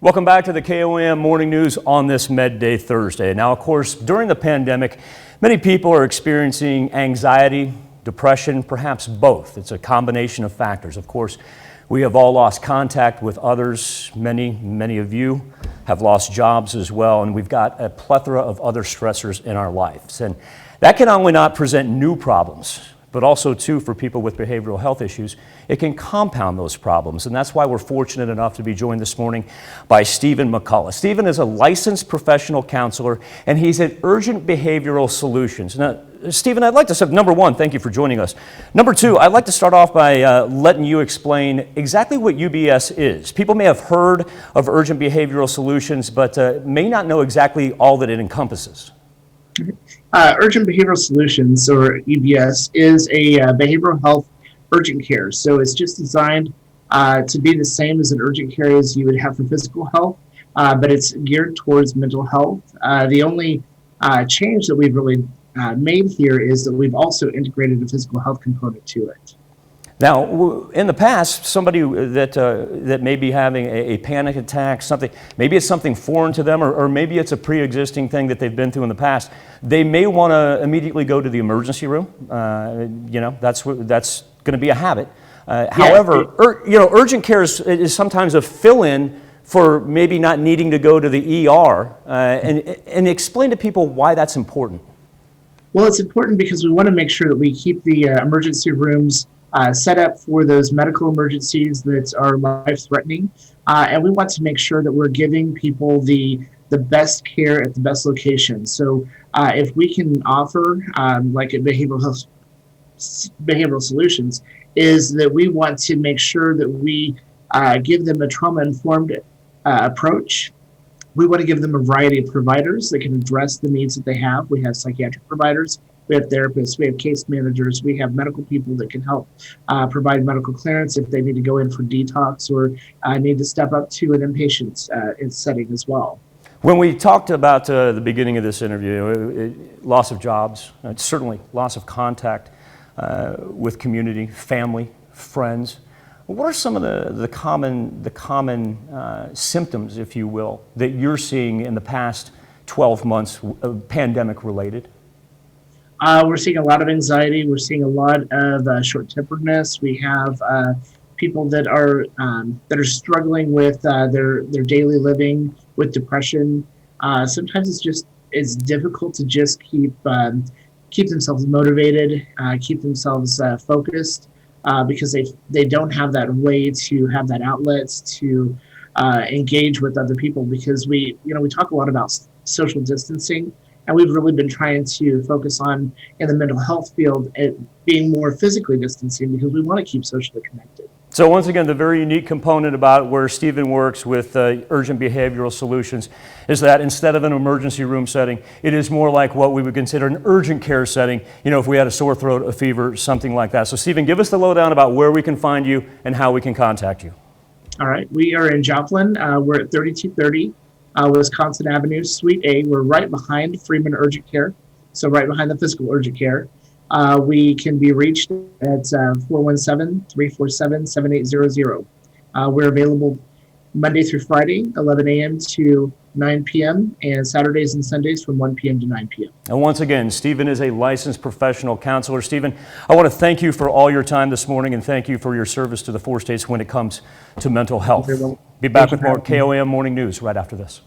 Welcome back to the KOM Morning News on this Medday Thursday. Now, of course, during the pandemic, many people are experiencing anxiety, depression, perhaps both. It's a combination of factors. Of course, we have all lost contact with others. Many of you have lost jobs as well, and we've got a plethora of other stressors in our lives. And that can only not present new problems, but also too for people with behavioral health issues, it can compound those problems. And that's why we're fortunate enough to be joined this morning by Stephen McCullough. Stephen is a licensed professional counselor, and he's at Urgent Behavioral Solutions. Now, Stephen, I'd like to say, number one, thank you for joining us. Number two, I'd like to start off by letting you explain exactly what UBS is. People may have heard of Urgent Behavioral Solutions, but may not know exactly all that it encompasses. Urgent Behavioral Solutions, or UBS, is a behavioral health urgent care. So it's just designed to be the same as an urgent care as you would have for physical health, but it's geared towards mental health. The only change that we've really made here is that we've also integrated a physical health component to it. Now, in the past, somebody that may be having a panic attack, maybe it's something foreign to them, or maybe it's a pre-existing thing that they've been through in the past, they may want to immediately go to the emergency room. That's going to be a habit. However, urgent care is sometimes a fill-in for maybe not needing to go to the ER. And explain to people why that's important. Well, it's important because we want to make sure that we keep the emergency rooms set up for those medical emergencies that are life-threatening, and we want to make sure that we're giving people the best care at the best location. So if we can offer, like at Behavioral Solutions, is that we want to make sure that we give them a trauma-informed approach. We want to give them a variety of providers that can address the needs that they have. We have psychiatric providers, we have therapists, we have case managers, we have medical people that can help provide medical clearance if they need to go in for detox or need to step up to an inpatient setting as well. When we talked about the beginning of this interview, loss of jobs, certainly loss of contact with community, family, friends, what are some of the common symptoms, if you will, that you're seeing in the past 12 months, pandemic related? We're seeing a lot of anxiety. We're seeing a lot of short-temperedness. We have people that are struggling with their daily living, with depression. Sometimes it's difficult to just keep themselves motivated, keep themselves focused, because they don't have that way to have that outlet to engage with other people. Because we talk a lot about social distancing. And we've really been trying to focus on, in the mental health field, it being more physically distancing because we want to keep socially connected. So once again, the very unique component about where Stephen works with Urgent Behavioral Solutions is that instead of an emergency room setting, it is more like what we would consider an urgent care setting, if we had a sore throat, a fever, something like that. So Stephen, give us the lowdown about where we can find you and how we can contact you. All right, we are in Joplin. We're at 3230. Wisconsin Avenue, Suite A. We're right behind Freeman Urgent Care, so right behind the physical urgent care. We can be reached at 417-347-7800. We're available Monday through Friday, 11 a.m. to 9 p.m., and Saturdays and Sundays from 1 p.m. to 9 p.m. And once again, Stephen is a licensed professional counselor. Stephen, I want to thank you for all your time this morning and thank you for your service to the 4 states when it comes to mental health. Be back with more KOM Morning News right after this.